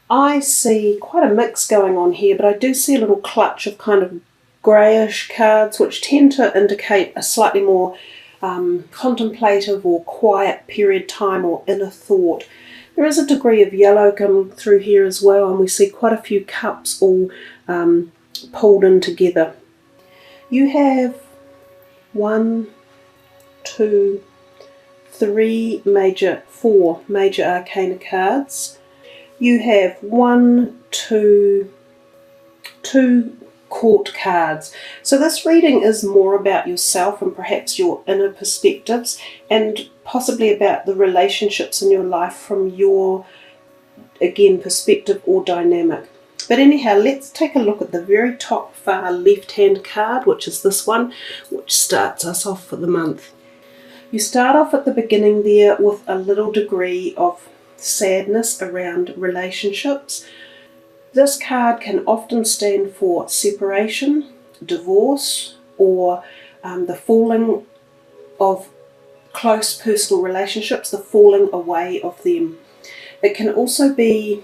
I see quite a mix going on here, but I do see a little clutch of kind of greyish cards, which tend to indicate a slightly more contemplative or quiet period time or inner thought. There is a degree of yellow coming through here as well, and we see quite a few cups all pulled in together. You have 1, 2, 3 major, 4 major arcana cards. You have 1, 2 court cards. So this reading is more about yourself and perhaps your inner perspectives, and possibly about the relationships in your life from your, again, perspective or dynamic. But anyhow, let's take a look at the very top far left-hand card, which is this one, which starts us off for the month. You start off at the beginning there with a little degree of sadness around relationships. This card can often stand for separation, divorce, or the falling of close personal relationships, the falling away of them. It can also be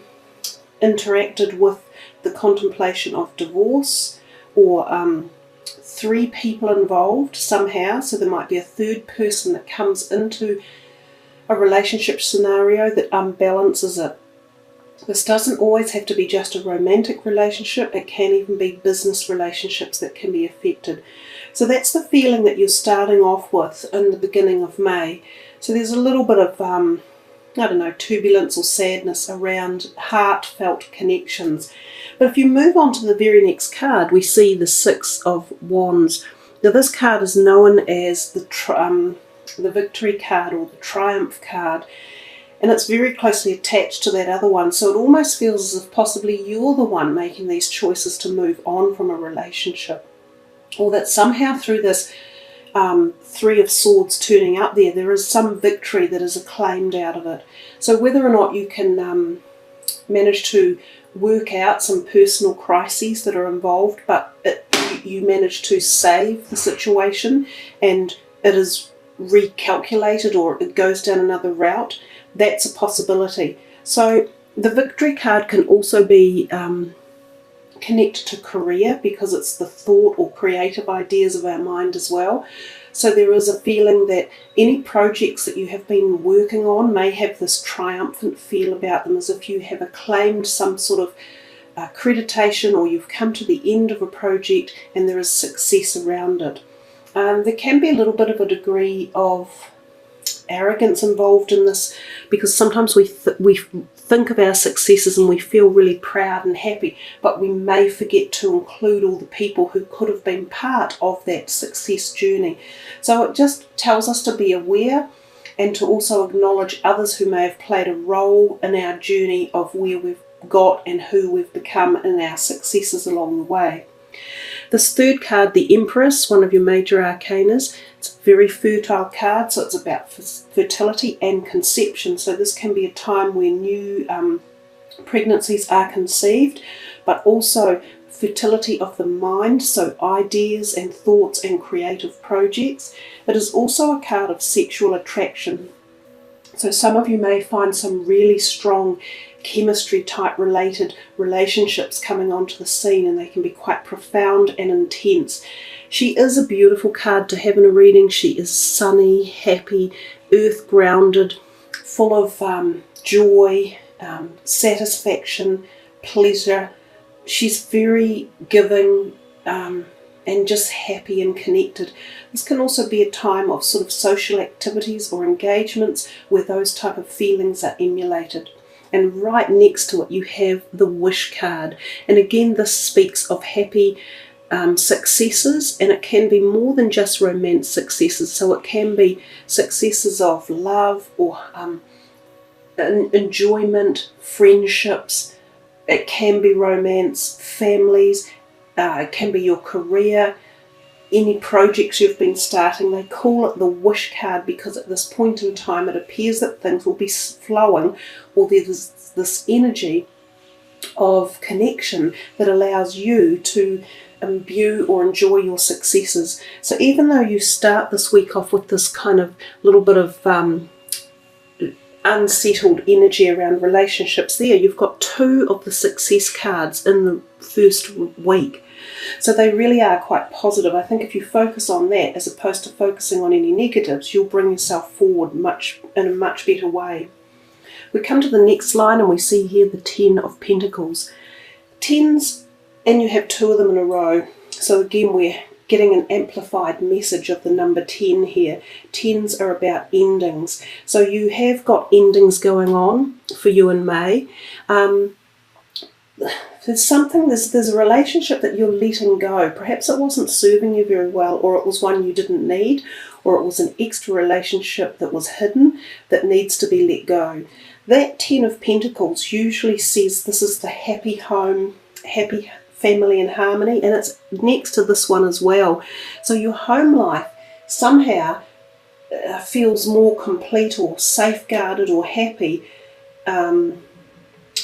interacted with the contemplation of divorce, or 3 people involved somehow, so there might be a third person that comes into a relationship scenario that unbalances it. This doesn't always have to be just a romantic relationship, it can even be business relationships that can be affected. So that's the feeling that you're starting off with in the beginning of May. So there's a little bit of, turbulence or sadness around heartfelt connections. But if you move on to the very next card, we see the 6 of Wands. Now this card is known as the victory card or the triumph card. And it's very closely attached to that other one, so it almost feels as if possibly you're the one making these choices to move on from a relationship, or that somehow through this 3 of Swords turning up there is some victory that is acclaimed out of it. So whether or not you can manage to work out some personal crises that are involved, but you manage to save the situation and it is recalculated or it goes down another route, that's a possibility. So the victory card can also be connected to career, because it's the thought or creative ideas of our mind as well. So there is a feeling that any projects that you have been working on may have this triumphant feel about them, as if you have acclaimed some sort of accreditation, or you've come to the end of a project and there is success around it. There can be a little bit of a degree of arrogance involved in this, because sometimes we think of our successes and we feel really proud and happy, but we may forget to include all the people who could have been part of that success journey. So it just tells us to be aware and to also acknowledge others who may have played a role in our journey of where we've got and who we've become in our successes along the way. This third card, the Empress, one of your major arcanas, it's a very fertile card, so it's about fertility and conception. So this can be a time where new pregnancies are conceived, but also fertility of the mind, so ideas and thoughts and creative projects. It is also a card of sexual attraction. So some of you may find some really strong chemistry type related relationships coming onto the scene, and they can be quite profound and intense. She is a beautiful card to have in a reading. She is sunny, happy, earth grounded, full of joy, satisfaction, pleasure. She's very giving and just happy and connected. This can also be a time of sort of social activities or engagements where those type of feelings are emulated. And right next to it you have the Wish card, and again this speaks of happy successes, and it can be more than just romance successes. So it can be successes of love or enjoyment, friendships. It can be romance, families, it can be your career, any projects you've been starting. They call it the Wish card because at this point in time it appears that things will be flowing, or there's this energy of connection that allows you to imbue or enjoy your successes. So even though you start this week off with this kind of little bit of unsettled energy around relationships there. You've got 2 of the success cards in the first week. So they really are quite positive. I think if you focus on that as opposed to focusing on any negatives, you'll bring yourself forward in a much better way. We come to the next line and we see here the 10 of Pentacles. 10s, and you have 2 of them in a row. So again, we're getting an amplified message of the number 10 here. 10s are about endings. So you have got endings going on for you in May. There's a relationship that you're letting go. Perhaps it wasn't serving you very well, or it was one you didn't need, or it was an extra relationship that was hidden that needs to be let go. That 10 of Pentacles usually says this is the happy home, happy family and harmony, and it's next to this one as well. So your home life somehow feels more complete or safeguarded or happy.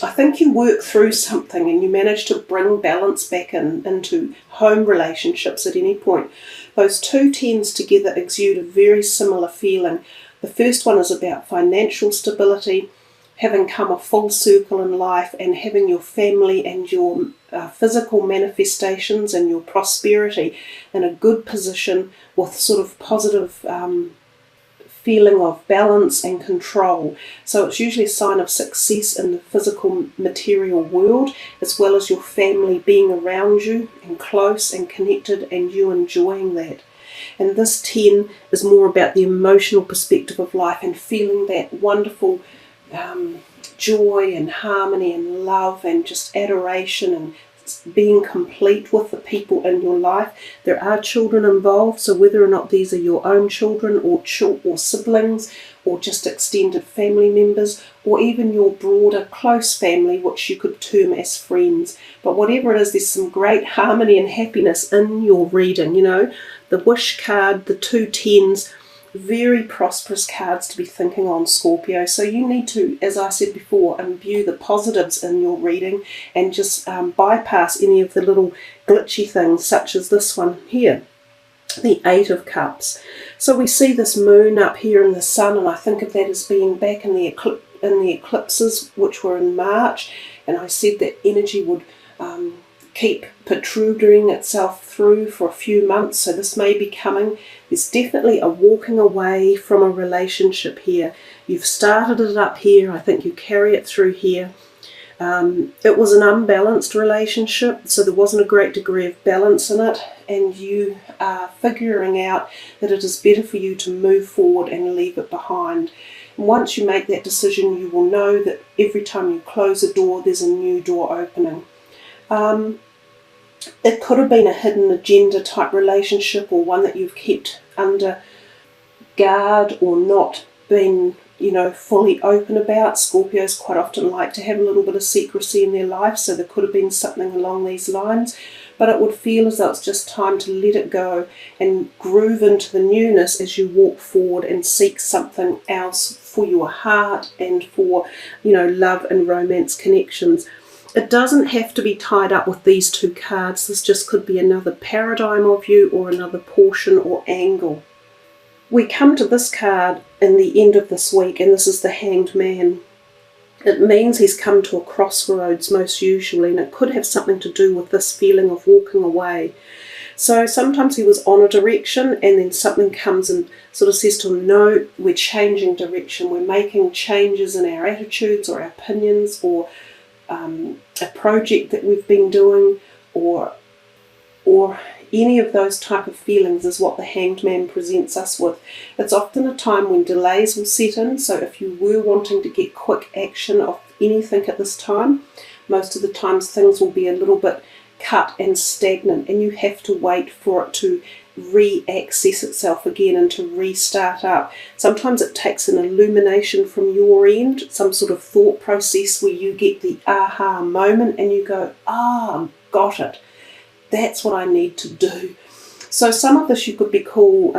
I think you work through something and you manage to bring balance back into home relationships at any point. Those 2 10s together exude a very similar feeling. The first one is about financial stability, having come a full circle in life, and having your family and your physical manifestations and your prosperity in a good position with sort of positive feeling of balance and control. So it's usually a sign of success in the physical material world, as well as your family being around you and close and connected and you enjoying that. And this 10 is more about the emotional perspective of life and feeling that wonderful joy and harmony and love and just adoration and being complete with the people in your life. There are children involved, so whether or not these are your own children or siblings or just extended family members or even your broader close family, which you could term as friends. But whatever it is, there's some great harmony and happiness in your reading. You know, the wish card, the 2 10s, very prosperous cards to be thinking on, Scorpio. So you need to, as I said before, imbue the positives in your reading and just bypass any of the little glitchy things such as this one here, the 8 of Cups. So we see this moon up here in the sun, and I think of that as being back in the eclipses, which were in March, and I said that energy would keep protruding itself through for a few months, so this may be coming. There's definitely a walking away from a relationship here. You've started it up here, I think you carry it through here. It was an unbalanced relationship, so there wasn't a great degree of balance in it, and you are figuring out that it is better for you to move forward and leave it behind. And once you make that decision, you will know that every time you close a door, there's a new door opening. It could have been a hidden agenda type relationship, or one that you've kept under guard or not been, fully open about. Scorpios quite often like to have a little bit of secrecy in their life, so there could have been something along these lines. But it would feel as though it's just time to let it go and groove into the newness as you walk forward and seek something else for your heart and for, love and romance connections. It doesn't have to be tied up with these 2 cards. This just could be another paradigm of you or another portion or angle. We come to this card in the end of this week, and this is the Hanged Man. It means he's come to a crossroads most usually, and it could have something to do with this feeling of walking away. So sometimes he was on a direction, and then something comes and sort of says to him, no, we're changing direction. We're making changes in our attitudes or our opinions, or a project that we've been doing, or any of those type of feelings is what the Hanged Man presents us with. It's often a time when delays will set in, so if you were wanting to get quick action of anything at this time, most of the times things will be a little bit cut and stagnant, and you have to wait for it to re-access itself again and to restart up. Sometimes it takes an illumination from your end, some sort of thought process where you get the aha moment and you go, got it. That's what I need to do. So some of this you could be called,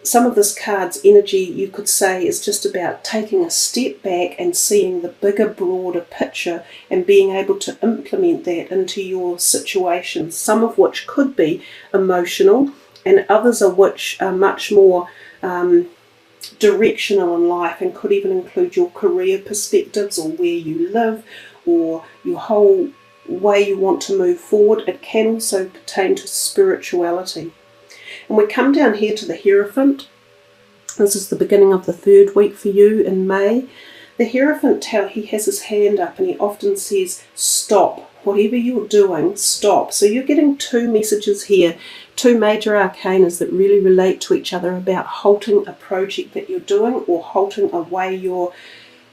some of this card's energy you could say is just about taking a step back and seeing the bigger, broader picture and being able to implement that into your situation, some of which could be emotional and others of which are much more directional in life, and could even include your career perspectives or where you live or your whole way you want to move forward. It can also pertain to spirituality. And we come down here to the Hierophant. This is the beginning of the 3rd week for you in May. The Hierophant, he has his hand up and he often says, stop. Whatever you're doing, stop. So you're getting 2 messages here, 2 major arcanas that really relate to each other about halting a project that you're doing, or halting a way you're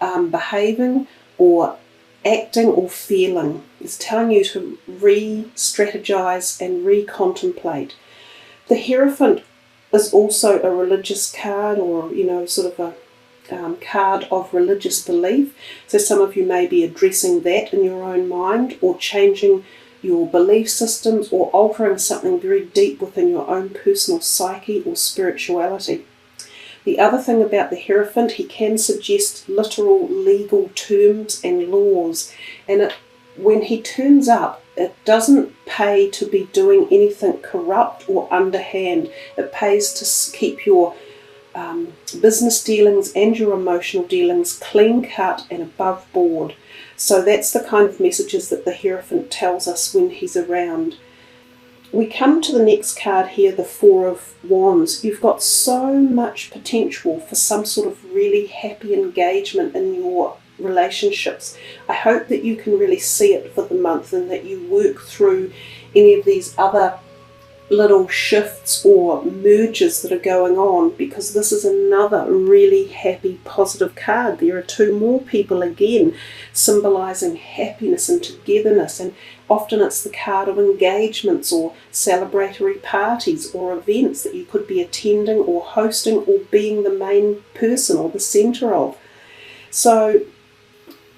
behaving or acting or feeling. It's telling you to re-strategize and re-contemplate. The Hierophant is also a religious card, or, sort of a card of religious belief. So some of you may be addressing that in your own mind, or changing your belief systems, or altering something very deep within your own personal psyche or spirituality. The other thing about the Hierophant, he can suggest literal legal terms and laws, and when he turns up, it doesn't pay to be doing anything corrupt or underhand. It pays to keep your business dealings and your emotional dealings clean cut and above board. So that's the kind of messages that the Hierophant tells us when he's around. We come to the next card here, the 4 of Wands. You've got so much potential for some sort of really happy engagement in your relationships. I hope that you can really see it for the month, and that you work through any of these other little shifts or mergers that are going on, because this is another really happy, positive card. There are 2 more people again, symbolizing happiness and togetherness, and often it's the card of engagements or celebratory parties or events that you could be attending or hosting or being the main person or the center of. So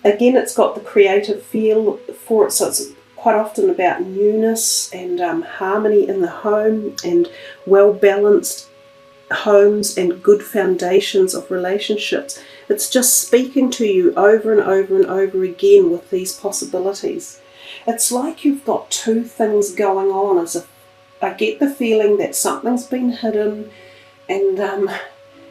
again, it's got the creative feel for it, so it's quite often about newness and harmony in the home, and well-balanced homes and good foundations of relationships. It's just speaking to you over and over and over again with these possibilities. It's like you've got 2 things going on, as if I get the feeling that something's been hidden, and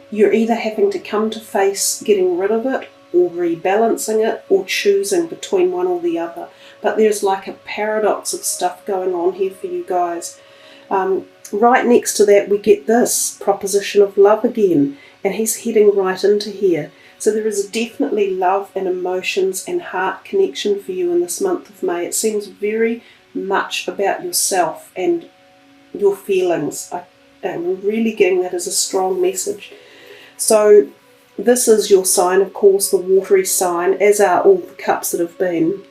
you're either having to come to face getting rid of it, or rebalancing it, or choosing between one or the other. But there's like a paradox of stuff going on here for you guys. Right next to that, we get this proposition of love again, and he's heading right into here. So there is definitely love and emotions and heart connection for you in this month of May. It seems very much about yourself and your feelings. I'm really getting that as a strong message. So this is your sign, of course, the watery sign, as are all the cups that have been.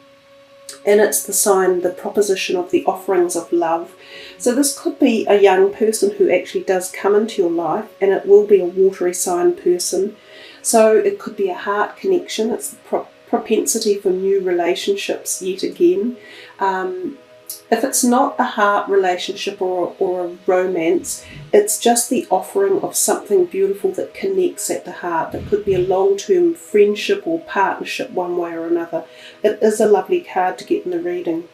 And it's the sign, the proposition of the offerings of love. So this could be a young person who actually does come into your life, and it will be a watery sign person. So it could be a heart connection. It's the propensity for new relationships yet again. If it's not a heart relationship or a romance, it's just the offering of something beautiful that connects at the heart. It could be a long-term friendship or partnership one way or another. It is a lovely card to get in the reading.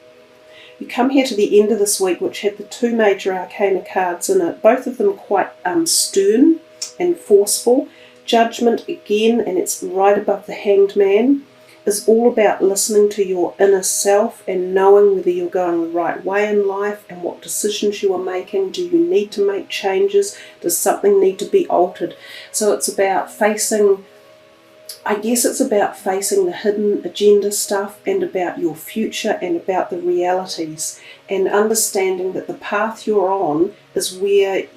You come here to the end of this week, which had the 2 major arcana cards in it, both of them quite stern and forceful. Judgment again, and it's right above the Hanged Man, is all about listening to your inner self and knowing whether you're going the right way in life and what decisions you are making. Do you need to make changes? Does something need to be altered? So it's about facing, I guess it's about facing the hidden agenda stuff, and about your future, and about the realities, and understanding that the path you're on is where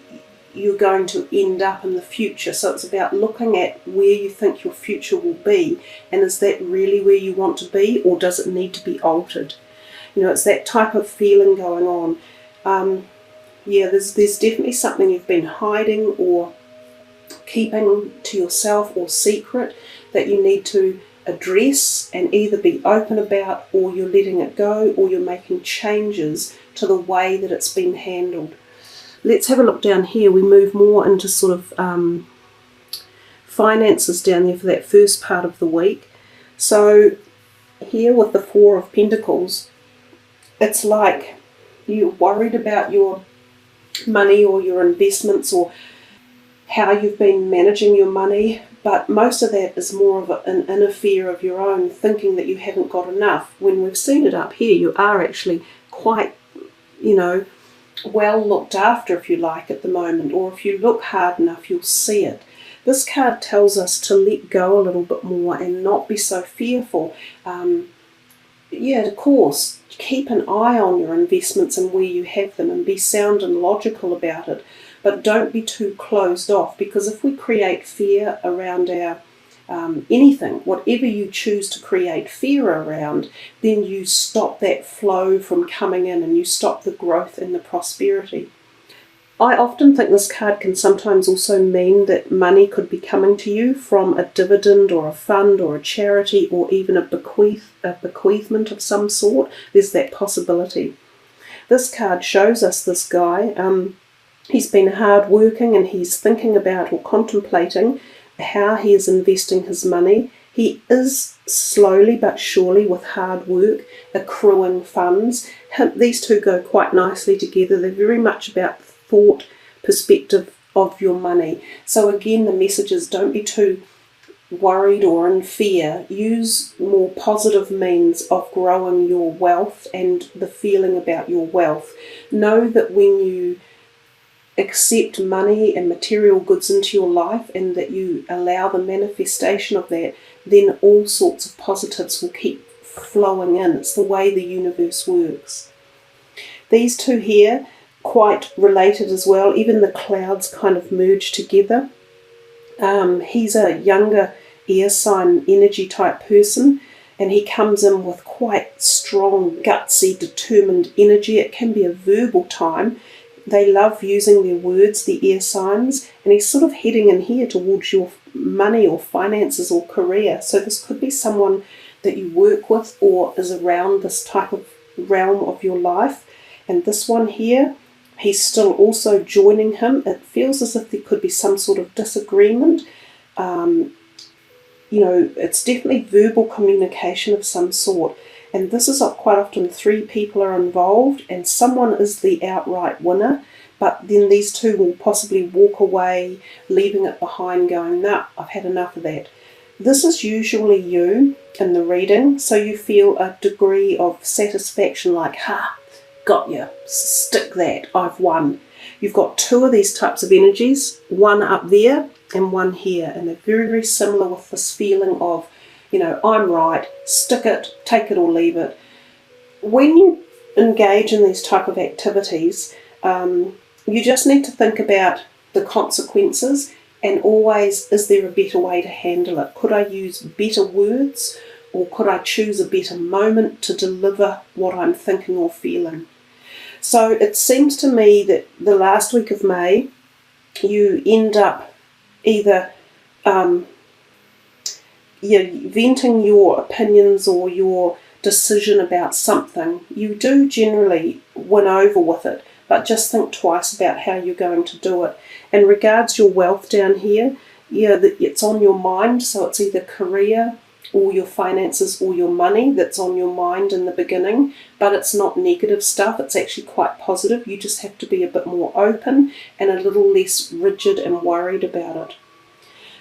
you're going to end up in the future. So it's about looking at where you think your future will be, and is that really where you want to be, or does it need to be altered? It's that type of feeling going on. There's definitely something you've been hiding or keeping to yourself or secret that you need to address and either be open about, or you're letting it go, or you're making changes to the way that it's been handled. Let's have a look down here. We move more into sort of finances down there for that first part of the week. So here with the 4 of Pentacles, it's like you're worried about your money or your investments, or how you've been managing your money, but most of that is more of an inner fear of your own, thinking that you haven't got enough. When we've seen it up here, you are actually quite, well looked after, if you like, at the moment, or if you look hard enough, you'll see it. This card tells us to let go a little bit more and not be so fearful. Of course, keep an eye on your investments and where you have them, and be sound and logical about it. But don't be too closed off, because if we create fear around our anything, whatever you choose to create fear around, then you stop that flow from coming in, and you stop the growth and the prosperity. I often think this card can sometimes also mean that money could be coming to you from a dividend or a fund or a charity, or even a bequeathment of some sort. There's that possibility. This card shows us this guy. He's been hard working, and he's thinking about or contemplating how he is investing his money. He is slowly but surely, with hard work, accruing funds. These two go quite nicely together. They're very much about thought perspective of your money. So again, the message is, don't be too worried or in fear. Use more positive means of growing your wealth and the feeling about your wealth. Know that when you accept money and material goods into your life, and that you allow the manifestation of that, then all sorts of positives will keep flowing in. It's the way the universe works. These two here, quite related as well. Even the clouds kind of merge together. He's a younger air sign energy type person, and he comes in with quite strong, gutsy, determined energy. It can be a verbal time. They love using their words, the air signs, and he's sort of heading in here towards your money or finances or career. So this could be someone that you work with or is around this type of realm of your life. And this one here, he's still also joining him. It feels as if there could be some sort of disagreement. It's definitely verbal communication of some sort. And this is quite often 3 people are involved, and someone is the outright winner, but then these 2 will possibly walk away, leaving it behind, going, nah, I've had enough of that. This is usually you in the reading, so you feel a degree of satisfaction, like, got you, stick that, I've won. You've got 2 of these types of energies, one up there and one here, and they're very, very similar with this feeling of, I'm right, stick it, take it or leave it. When you engage in these type of activities, you just need to think about the consequences, and always, is there a better way to handle it? Could I use better words, or could I choose a better moment to deliver what I'm thinking or feeling? So it seems to me that the last week of May, you end up either venting your opinions or your decision about something. You do generally win over with it, but just think twice about how you're going to do it. And regards your wealth down here, it's on your mind, so it's either career or your finances or your money that's on your mind in the beginning, but it's not negative stuff. It's actually quite positive. You just have to be a bit more open and a little less rigid and worried about it.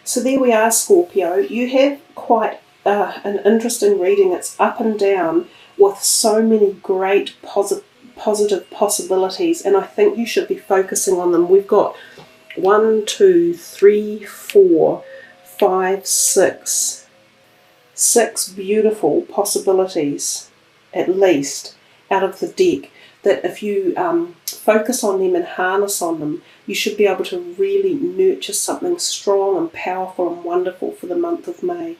So there we are, Scorpio. You have quite an interesting reading. It's up and down with so many great positive possibilities, and I think you should be focusing on them. We've got 1, 2, 3, 4, 5, 6 beautiful possibilities, at least, out of the deck, that if you focus on them and harness on them, you should be able to really nurture something strong and powerful and wonderful for the month of May.